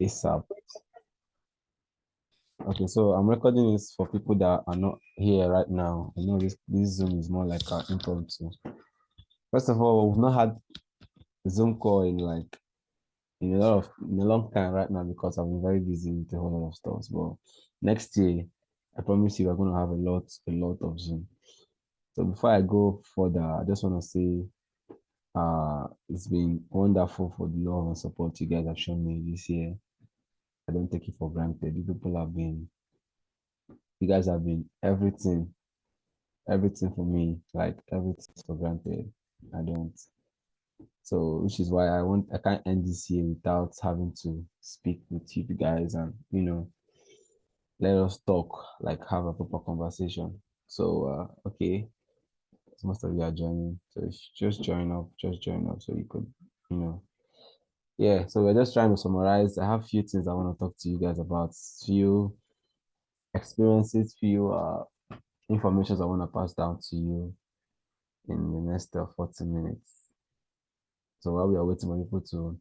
ASAP. Okay, so I'm recording this for people that are not here right now. I know this Zoom is more like an impromptu. First of all, we've not had a Zoom call in like in a long time right now because I've been very busy with a whole lot of stuff. But next year, I promise you, we're gonna have a lot of Zoom. So before I go further, I just want to say, it's been wonderful for the love and support you guys have shown me this year. I don't take it for granted. You guys have been everything for me, like everything for granted. I don't. So, which is why I can't end this year without having to speak with you guys and, let us talk, like have a proper conversation. So, okay, most of you are joining. So just join up so you could, you know, yeah. So we're just trying to summarize. I have a few things I want to talk to you guys about, few experiences, few informations I want to pass down to you in the next 40 minutes. So while we are waiting for people to,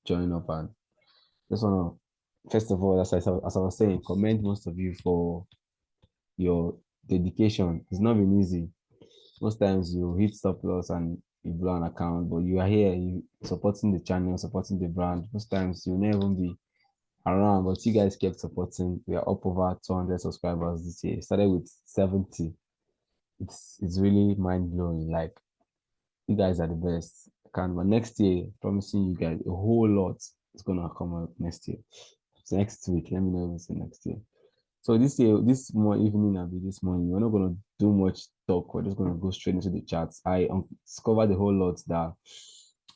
join up, and just want to, first of all, as I was saying, commend most of you for your dedication. It's not been easy. Most times you hit stop loss and you blow an account, but you are here, you supporting the channel, supporting the brand. Most times you'll never even be around, but you guys kept supporting. We are up over 200 subscribers this year. Started with 70. It's really mind blowing. Like, you guys are the best. But next year, promising you guys a whole lot is gonna come out next year. So next week, let me know if it's next year. So this year, this more evening I'll be this morning. We're not gonna do much talk. We're just gonna go straight into the charts. I discovered a whole lot that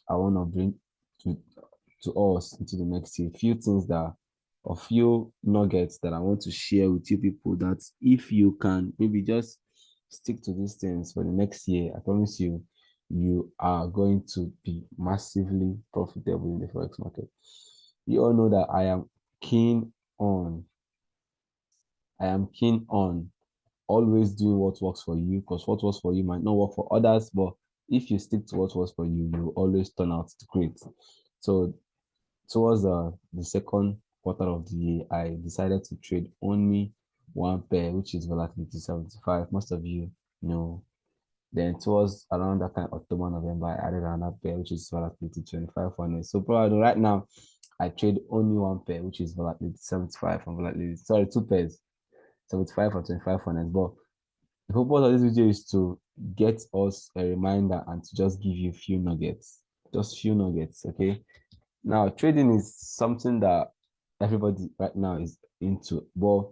I wanna bring to us into the next year. Few things that, or few nuggets that I want to share with you people, that if you can maybe just stick to these things for the next year, I promise you, you are going to be massively profitable in the forex market. You all know that on I am keen on always doing what works for you, because what works for you might not work for others, but if you stick to what works for you, you always turn out great. So towards the second quarter of the year, I decided to trade only one pair, which is volatility 75. Most of you know. Then towards around that time, October, November, I added another pair, which is volatility 2500. So probably right now, I trade only one pair, which is volatility 75 and volatility, sorry, two pairs, 75 and 2500. But the purpose of this video is to get us a reminder and to just give you few nuggets, just few nuggets, okay? Now, trading is something that everybody right now is into, but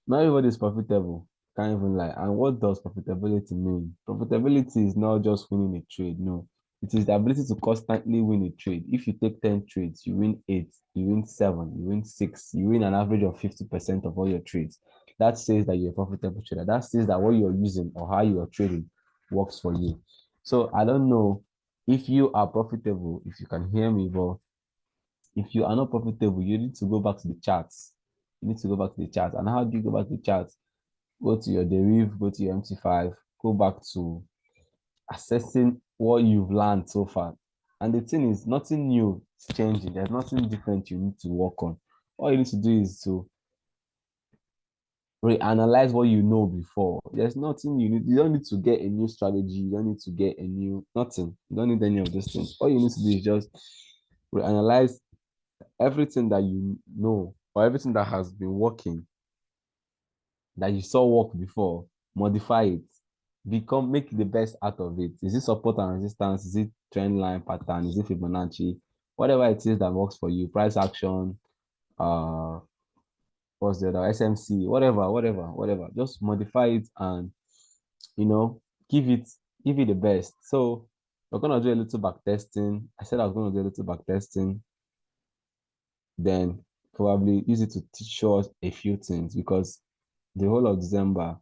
not everybody is profitable. Can't even lie. And what does profitability mean? Profitability is not just winning a trade. No, it is the ability to constantly win a trade. If you take 10 trades, you win 8, you win 7, you win 6, you win an average of 50% of all your trades. That says that you're a profitable trader. That says that what you're using or how you are trading works for you. So I don't know if you are profitable, if you can hear me, but if you are not profitable, you need to go back to the charts. You need to go back to the charts. And how do you go back to the charts? Go to your deriv, go to your MT5, go back to assessing what you've learned so far. And the thing is, nothing new is changing. There's nothing different you need to work on. All you need to do is to reanalyze what you know before. There's nothing you need. You don't need to get a new strategy. You don't need to get a new nothing. You don't need any of those things. All you need to do is just reanalyze everything that you know, or everything that has been working, that you saw work before, modify it, make the best out of it. Is it support and resistance? Is it trend line pattern? Is it Fibonacci? Whatever it is that works for you, price action, what's the other, SMC, whatever. Just modify it and, you know, give it the best. So we're gonna do a little back testing. I said I was gonna do a little back testing, then probably use it to teach us a few things, because the whole of December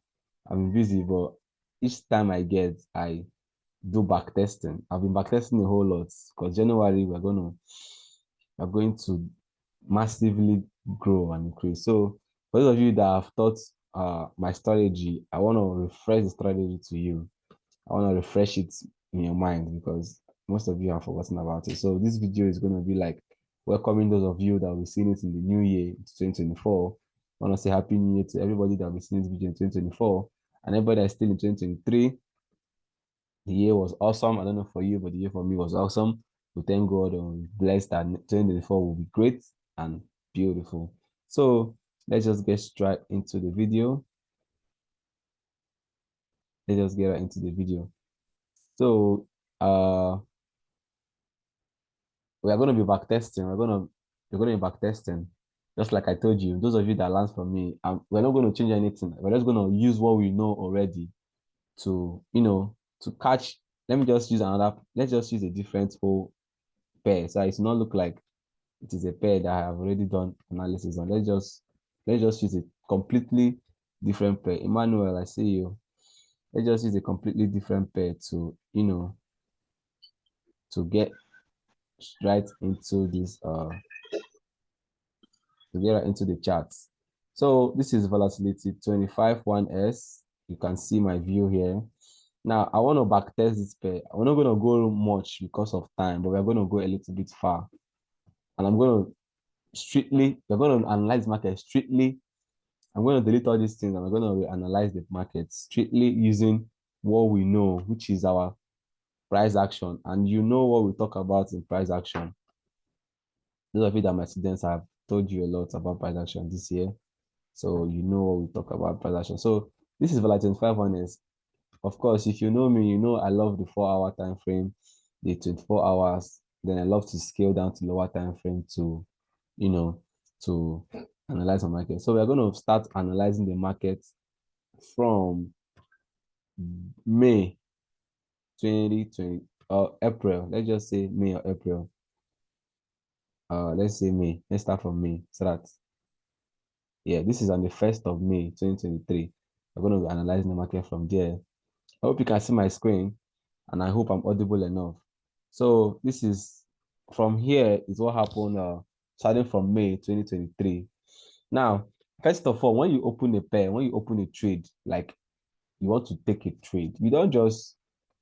I'm busy, but each time I do back testing. I've been back testing a whole lot, because January we're going to massively grow and increase. So for those of you that have taught my strategy, I want to refresh the strategy to you. I want to refresh it in your mind, because most of you have forgotten about it. So this video is going to be like welcoming those of you that will be seeing it in the new year, 2024. I want to say Happy New Year to everybody that will be seeing this video in 2024. And everybody that's still in 2023. The year was awesome. I don't know for you, but the year for me was awesome. We thank God and blessed that 2024 will be great and beautiful. So let's just get straight into the video. Let's just get right into the video. So we are going to be back testing. We're going to be back testing. Just like I told you, those of you that learn from me, we're not going to change anything. We're just going to use what we know already to, to catch. Let's just use a different whole pair. So it's not look like it is a pair that I have already done analysis on. Let's just use a completely different pair. Emmanuel, I see you. Let's just use a completely different pair to, to get right into this to get right into the charts. So this is volatility 25-1S. You can see my view here. Now I want to backtest this pair. We're not going to go much because of time, but we're going to go a little bit far. And we're going to analyze market strictly. I'm going to delete all these things and we're going to analyze the market strictly using what we know, which is our price action. And you know what we talk about in price action. Those of you that my students have told you a lot about price action this year. So you know what we talk about price action. So this is volatility 25-1S. Of course, if you know me, you know I love the 4-hour time frame, the 24 hours. Then I love to scale down to lower time frame to, to analyze the market. So we're going to start analyzing the market from May 2020 or April. Let's just say May or April. Let's say May. Let's start from May. So that, yeah, this is on the 1st of May 2023. We're going to be analyzing the market from there. I hope you can see my screen and I hope I'm audible enough. So this is from here is what happened starting from May 2023. Now, first of all, when you open a pair, when you open a trade, like you want to take a trade, you don't just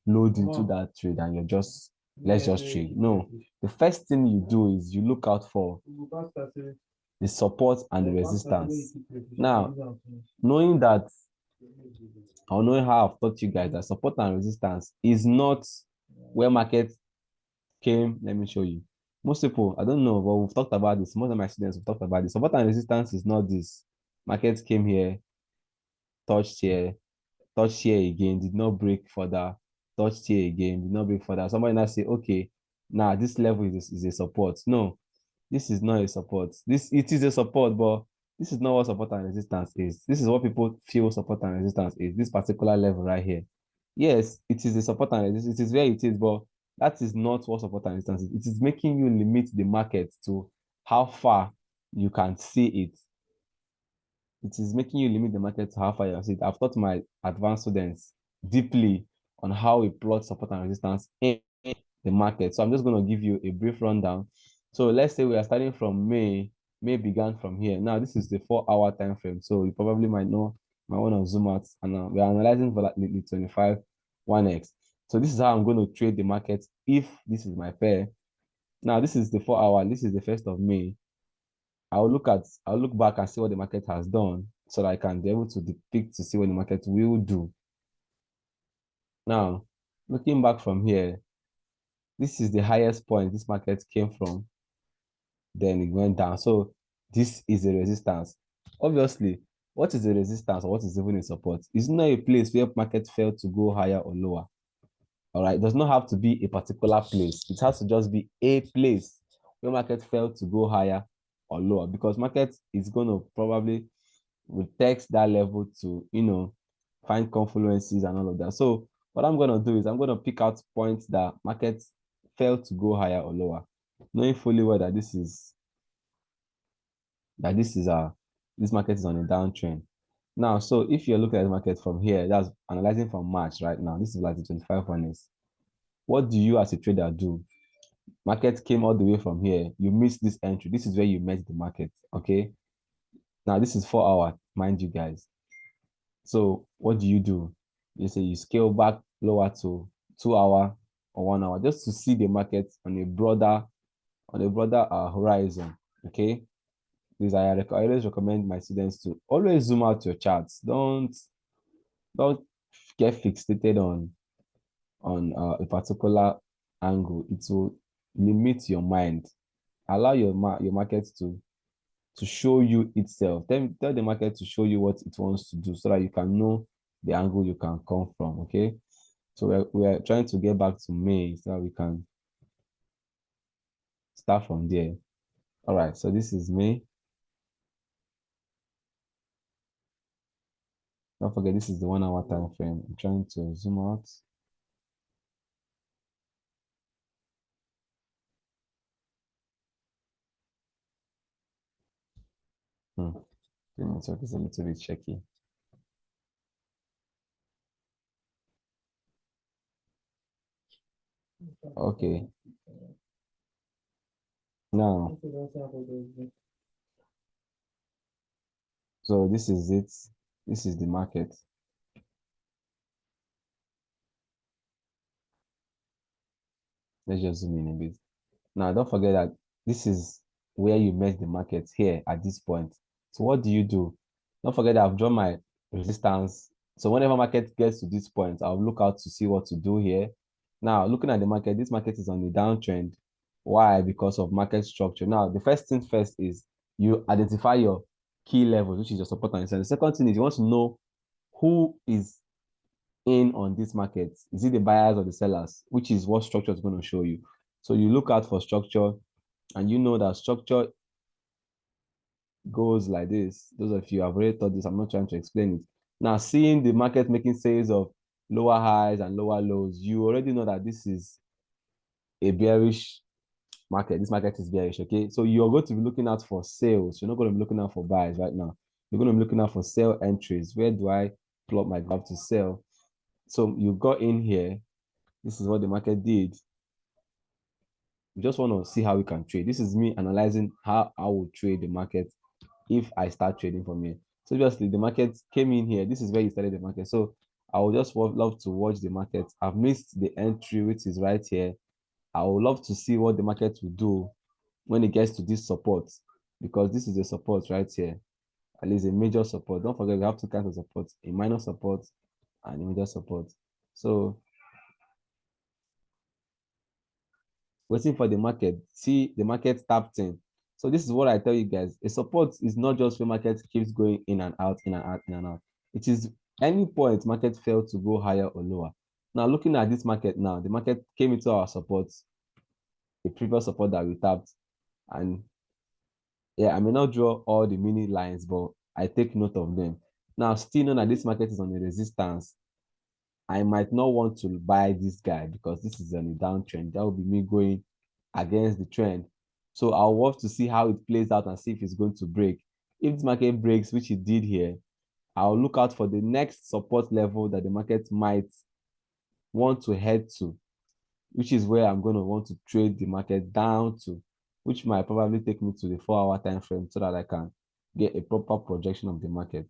load into that trade and you're just, let's just trade. No, the first thing you do is you look out for the support and the resistance. Now, knowing that, or knowing how I've taught you guys that support and resistance is not where market came. Let me show you. Most people, I don't know, but we've talked about this. Most of my students have talked about this. Support and resistance is not this. Market came here, touched here again, did not break further, touched here again, did not break further. Somebody now say, okay, now this level is a support. No, this is not a support. It is a support, but this is not what support and resistance is. This is what people feel support and resistance is. This particular level right here. Yes, it is a support and resistance. It is where it is, but that is not what support and resistance is. It is making you limit the market to how far you can see it. It is making you limit the market to how far you can see it. I've taught my advanced students deeply on how we plot support and resistance in the market. So I'm just going to give you a brief rundown. So let's say we are starting from May. May began from here. Now this is the 4-hour time frame. So you probably might want to zoom out, and we are analyzing volatility 25-1X. So this is how I'm going to trade the market if this is my pair. Now this is the 4-hour. This is the 1st of May. I'll look back and see what the market has done so that I can be able to depict to see what the market will do. Now, looking back from here, this is the highest point this market came from. Then it went down. So this is a resistance. Obviously, what is a resistance or what is even a support? It's not a place where market failed to go higher or lower. All right, it does not have to be a particular place. It has to just be a place where market failed to go higher or lower, because market is going to probably will text that level to, find confluences and all of that. So what I'm going to do is I'm going to pick out points that markets failed to go higher or lower, knowing fully well that this market is on a downtrend. Now, so if you're looking at the market from here, that's analyzing from March right now. This is like the 25-1S. What do you as a trader do? Market came all the way from here. You missed this entry. This is where you met the market. Okay. Now this is 4-hour, mind you guys. So what do? You say you scale back lower to 2-hour or 1 hour just to see the market on a broader on a broader horizon. Okay, this I always recommend my students to always zoom out your charts. Don't get fixated on a particular angle. It will limit your mind. Allow your market to show you itself. Tell the market to show you what it wants to do so that you can know the angle you can come from. Okay. So we're trying to get back to May so that we can start from there. All right. So this is May. Don't forget, this is the 1 hour time frame. I'm trying to zoom out. The network is a little bit shaky. Okay. Now, so this is it. This is the market. Let's just zoom in a bit. Now, don't forget that this is where you met the market here at this point. So what do? Don't forget that I've drawn my resistance. So whenever market gets to this point, I'll look out to see what to do here. Now, looking at the market, this market is on the downtrend. Why? Because of market structure. Now, the first thing first is you identify your key levels, which is your support and resistance. The second thing is you want to know who is in on this market. Is it the buyers or the sellers? Which is what structure is going to show you. So you look out for structure, and you know that structure goes like this. Those of you have already thought this. I'm not trying to explain it. Now, seeing the market making sales of lower highs and lower lows, you already know that this is a bearish market. This market is bearish, okay? So you're going to be looking out for sales. You're not going to be looking out for buys right now. You're going to be looking out for sell entries. Where do I plot my graph to sell? So you got in here. This is what the market did. We just want to see how we can trade. This is me analyzing how I will trade the market if I start trading from here. So obviously the market came in here. This is where you started the market. So I would just love to watch the market. I've missed the entry, which is right here. I would love to see what the market will do when it gets to this support, because this is a support right here. At least a major support. Don't forget we have two kinds of support: a minor support and a major support. So waiting for the market. See the market tapped in. So this is what I tell you guys. A support is not just where market keeps going in and out, in and out, in and out. It is any point market failed to go higher or lower. Now looking at this market now, the market came into our support, the previous support that we tapped. And yeah, I may not draw all the mini lines, but I take note of them. Now, still knowing that this market is on the resistance, I might not want to buy this guy because this is on a downtrend. That would be me going against the trend. So I'll watch to see how it plays out and see if it's going to break. If this market breaks, which it did here, I'll look out for the next support level that the market might want to head to, which is where I'm going to want to trade the market down to, which might probably take me to the 4 hour time frame so that I can get a proper projection of the market.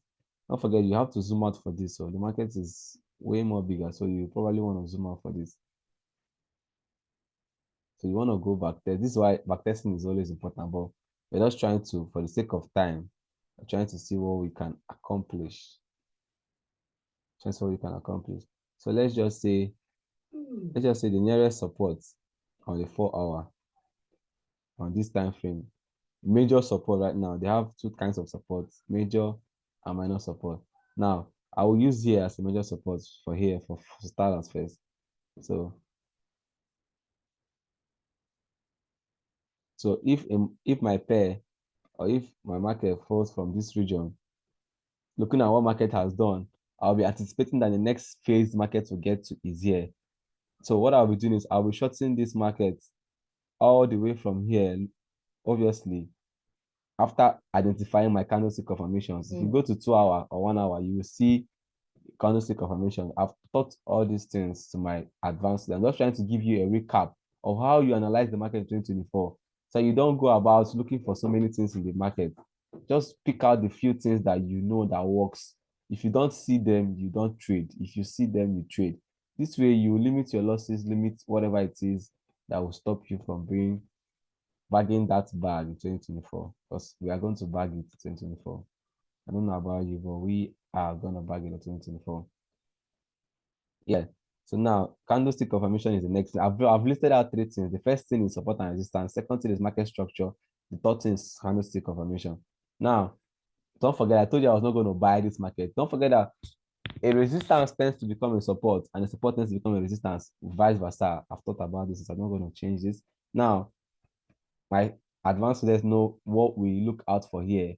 Don't forget, you have to zoom out for this. So the market is way more bigger. So you probably want to zoom out for this. So you want to go back there. This is why backtesting is always important. But we're just trying to, for the sake of time, we're trying to see what we can accomplish. Just what we can accomplish. So let's just say the nearest support on the 4 hour on this time frame. Major support right now. They have two kinds of support: major and minor support. Now I will use here as a major support for here for starters first. So if my pair or if my market falls from this region, looking at what market has done, I'll be anticipating that the next phase market will get to is here. So what I'll be doing is I'll be shorting this market all the way from here, obviously, after identifying my candlestick formations. If you go to 2 hour or 1 hour, you will see candlestick confirmation. I've taught all these things to my advanced. I'm just trying to give you a recap of how you analyze the market in 2024. So you don't go about looking for so many things in the market. Just pick out the few things that you know that works. If you don't see them, you don't trade. If you see them, you trade. This way, you limit your losses, limit whatever it is that will stop you from being bagging that bag in 2024, because we are going to bag it in 2024. I don't know about you, but we are gonna bag it in 2024. Yeah. So now candlestick confirmation is the next thing. I've listed out three things. The first thing is support and resistance. Second thing is market structure. The third thing is candlestick confirmation. Now, don't forget, I told you I was not going to buy this market. Don't forget that a resistance tends to become a support, and a support tends to become a resistance, vice versa. I've thought about this. I'm not going to change this. Now, my advanced students know what we look out for here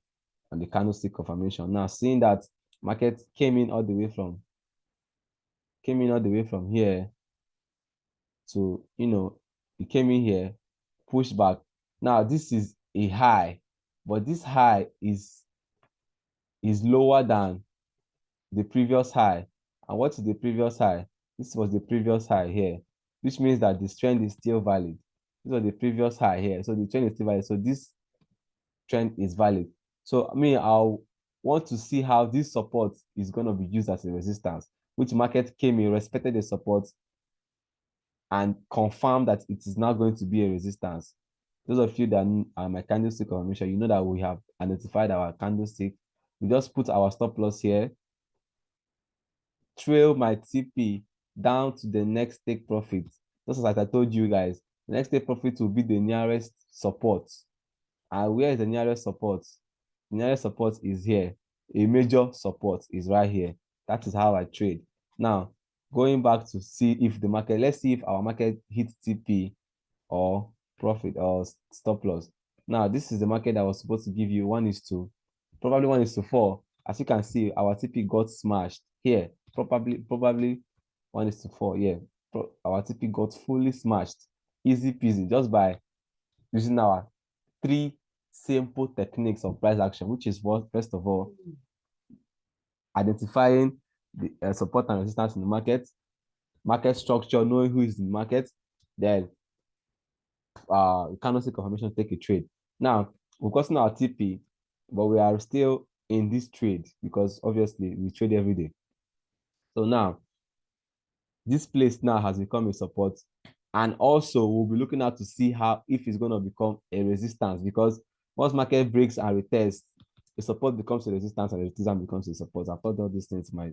on the candlestick confirmation. Now, seeing that market came in all the way from here to, it came in here, pushed back. Now, this is a high, but this high is lower than the previous high. And what is the previous high? This was the previous high here, which means that this trend is still valid. This was the previous high here. So the trend is still valid. So this trend is valid. So I'll want to see how this support is going to be used as a resistance, which market came in, respected the support, and confirmed that it is now going to be a resistance. Those of you that are my candlestick confirmation, you know that we have identified our candlestick. We just put our stop loss here, trail my TP down to the next take profit. Just as I told you guys, the next take profit will be the nearest support. And where is the nearest support? The nearest support is here. A major support is right here. That is how I trade. Now, going back to see if the market, let's see if our market hits TP or profit or stop loss. Now, this is the market that was supposed to give you 1:2, probably 1:4. As you can see, our TP got smashed here. Probably 1:4. Yeah, our TP got fully smashed. Easy peasy, just by using our three simple techniques of price action, which is what, first of all, identifying the support and resistance in the market structure, knowing who is in the market, then candlestick confirmation, take a trade. Now, we've gotten our TP, but we are still in this trade because obviously we trade every day. So now, this place now has become a support, and also we'll be looking at to see how if it's going to become a resistance, because once market breaks and retests, the support becomes a resistance and the resistance becomes a support. I've taught all these things in my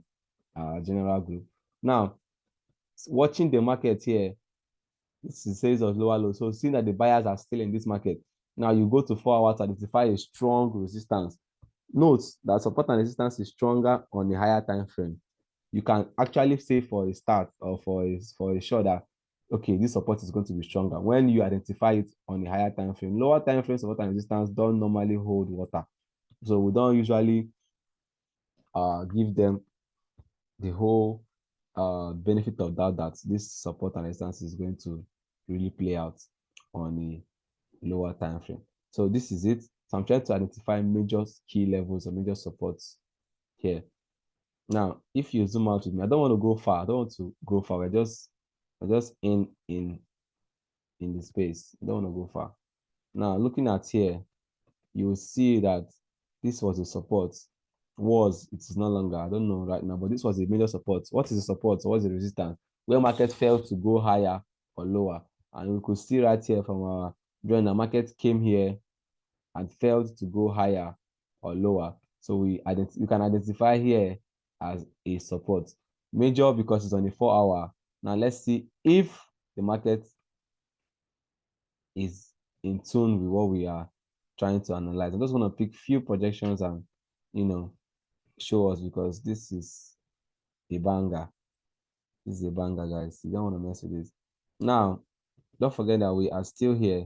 general group. Now, watching the market here, this is series of lower low. So seeing that the buyers are still in this market. Now you go to 4 hours to identify a strong resistance. Note that support and resistance is stronger on a higher time frame. You can actually say for a start or for a short that, okay, this support is going to be stronger when you identify it on a higher time frame. Lower time frame support and resistance don't normally hold water, so we don't usually give them the whole benefit of doubt that this support and resistance is going to really play out on a lower time frame. So this is it. So I'm trying to identify major key levels or major supports here. Now, if you zoom out with me, I don't want to go far. I don't want to go far. We're just in the space. I don't want to go far. Now, looking at here, you will see that this was a support. It is no longer. I don't know right now, but this was a major support. What is the support? What is the resistance? Where market failed to go higher or lower. And we could see right here from our drawing, the market came here and failed to go higher or lower. So we can identify here as a support. Major because it's on a 4-hour. Now let's see if the market is in tune with what we are trying to analyze. I'm just going to pick few projections and show us, because this is a banger. This is a banger, guys. You don't want to mess with this. Now, don't forget that we are still here.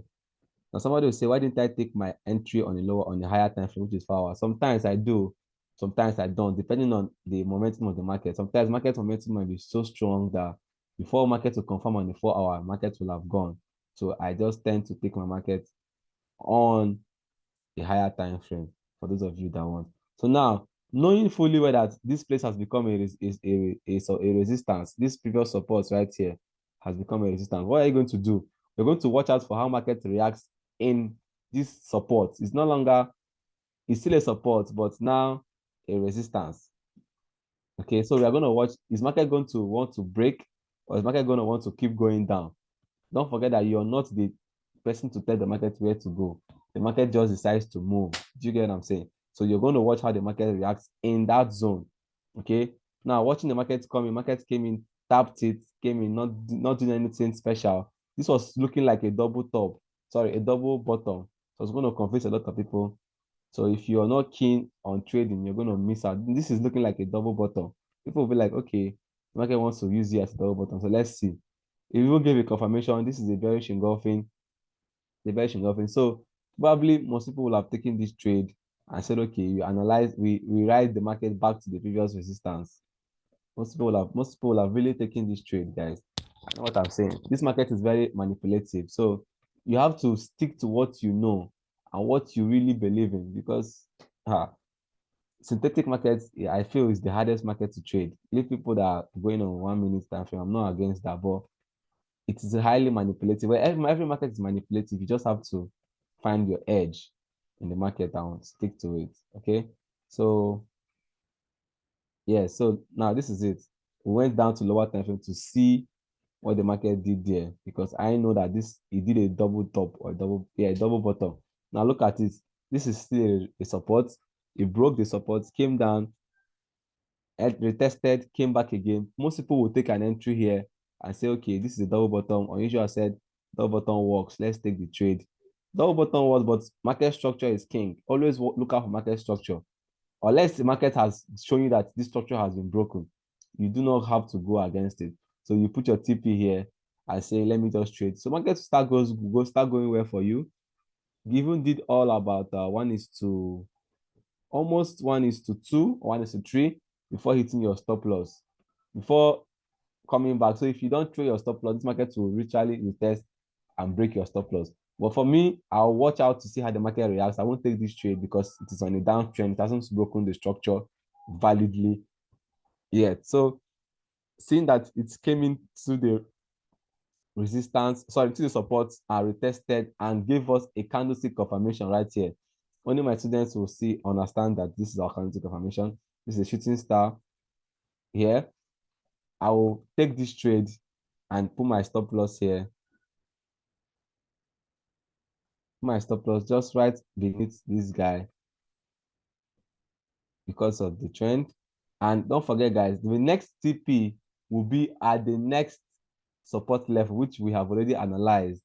Now, somebody will say, why didn't I take my entry on a higher time frame, which is 4 hours? Sometimes I do, sometimes I don't, depending on the momentum of the market. Sometimes market momentum might be so strong that before market to confirm on the 4-hour, market will have gone. So I just tend to take my market on a higher time frame for those of you that want. So now, knowing fully well that this place has become a resistance, this previous support right here has become a resistance, what are you going to do? You're going to watch out for how market reacts in this support. It's no longer, it's still a support, but now a resistance. Okay, so we are going to watch, is market going to want to break, or is market going to want to keep going down? Don't forget that you're not the person to tell the market where to go. The market just decides to move. Do you get what I'm saying? So you're going to watch how the market reacts in that zone. Okay. Now watching the market come in, market came in, tapped it, came in, not doing anything special. This was looking like a double top, sorry, a double bottom. So it's going to confuse a lot of people. So if you're not keen on trading, you're going to miss out. This is looking like a double bottom. People will be like, okay, the market wants to use it as a double bottom. So let's see. If you will give a confirmation, this is a bearish engulfing, the bearish engulfing. So probably most people will have taken this trade and said, okay, you analyze, we ride the market back to the previous resistance. Most people have really taken this trade, guys. I know what I'm saying. This market is very manipulative. So you have to stick to what you know and what you really believe in, because synthetic markets, I feel, is the hardest market to trade. Leave people that are going on 1 minute time frame. I'm not against that, but it is highly manipulative. Well, every market is manipulative. You just have to find your edge in the market and stick to it. Okay. So yeah, so now this is it. We went down to lower time frame to see what the market did there, because I know that it did a double top or a double bottom. Now look at it. This is still a support. It broke the support, came down, retested, came back again. Most people will take an entry here and say, okay, this is a double bottom. Unusual said double bottom works. Let's take the trade. Double bottom works, but market structure is king. Always look out for market structure. Unless the market has shown you that this structure has been broken, you do not have to go against it. So you put your TP here and say, let me just trade. So market start going well for you. You even did all about 1:2, almost 1:2, 1:3 before hitting your stop loss, before coming back. So if you don't trade your stop loss, this market will literally retest and break your stop loss. But for me, I'll watch out to see how the market reacts. I won't take this trade because it is on a downtrend. It hasn't broken the structure validly yet. So seeing that it came into the resistance, sorry, to the support and retested and gave us a candlestick confirmation right here. Only my students will understand that this is our candlestick confirmation. This is a shooting star here. I will take this trade and put my stop loss here. My stop loss just right beneath this guy because of the trend. And don't forget, guys, the next TP will be at the next support level, which we have already analyzed,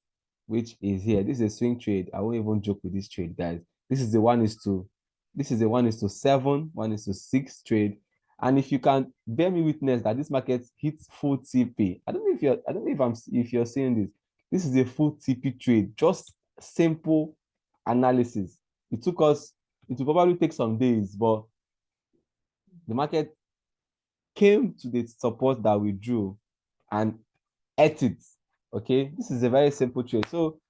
which is here. This is a swing trade. I won't even joke with this trade, guys. This is the 1:2. This is a 1:7, 1:6 trade. And if you can bear me witness that this market hits full TP. I don't know if you're seeing this. This is a full TP trade, just simple analysis. It will probably take some days, but the market came to the support that we drew and ate it. Okay, this is a very simple trade. So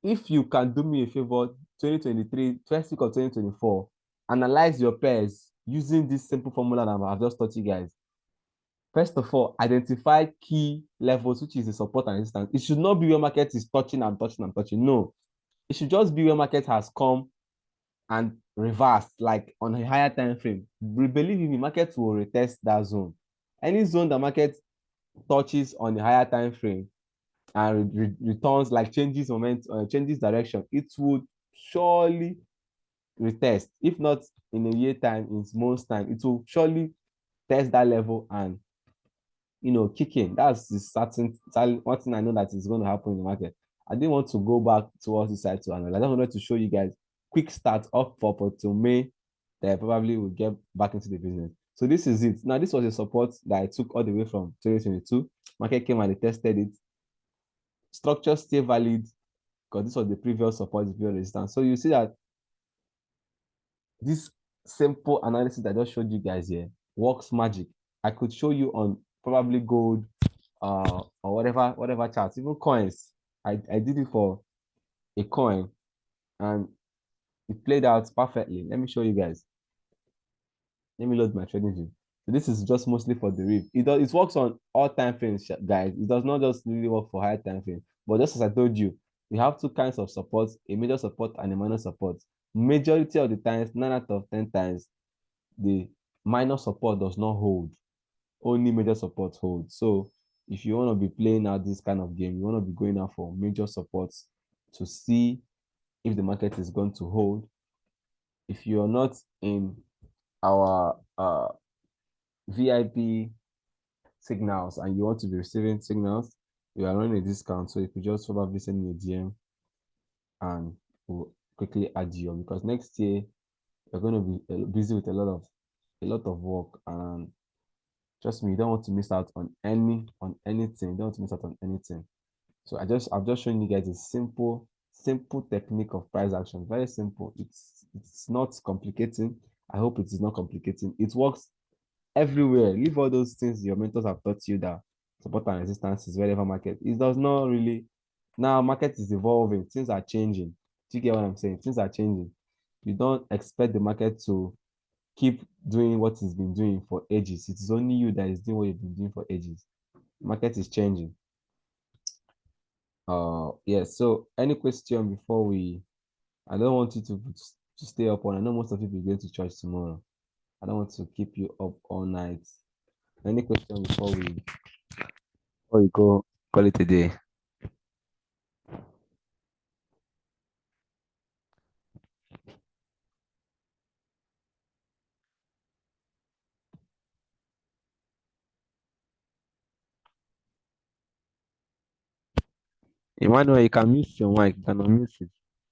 if you can do me a favor, 2023, first week of 2024, analyze your pairs using this simple formula that I've just taught you guys. First of all, identify key levels, which is the support and resistance. It should not be where market is touching and touching and touching. No, it should just be where market has come and reversed, like on a higher time frame. We believe in the market will retest that zone. Any zone the market touches on the higher time frame and returns, like changes moment, changes direction, it would surely retest. If not in a year time, in most time, it will surely test that level and kick in. That's the certain one thing I know that is going to happen in the market. I didn't want to go back towards the side to analyze. I just wanted to show you guys quick start up for till May that I probably will get back into the business. So this is it. Now, this was a support that I took all the way from 2022. Market came and they tested it. Structure stay valid because this was the previous support, the previous resistance. So you see that this simple analysis that I just showed you guys here works magic. I could show you on probably gold or whatever charts, even coins. I did it for a coin and it played out perfectly. Let me show you guys. Let me load my trading view. So this is just mostly for the RIP. It works on all time frames, guys. It does not just really work for higher time frame. But just as I told you, we have two kinds of support, a major support and a minor support. Majority of the times, 9 out of 10 times, the minor support does not hold. Only major support holds. So if you want to be playing out this kind of game, you want to be going out for major supports to see if the market is going to hold. If you're not in our VIP signals and you want to be receiving signals, you are running a discount. So if you just probably send me a DM and we'll quickly add you on, because next year you're going to be busy with a lot of work, and trust me, you don't want to miss out on anything. You don't want to miss out on anything. So I've just shown you guys a simple technique of price action. Very simple. It's not complicating. I hope it is not complicating. It works everywhere. Leave all those things your mentors have taught you, that support and resistance is wherever market. It does not really. Now market is evolving. Things are changing. Do you get what I'm saying? Things are changing. You don't expect the market to keep doing what it's been doing for ages. It is only you that is doing what you've been doing for ages. Market is changing. Yes. So any question before we? I don't want you to stay up on. I know most of you will be going to church tomorrow. I don't want to keep you up all night. Any question before we go call it a day? Emmanuel, you can mute your mic. You can unmute it.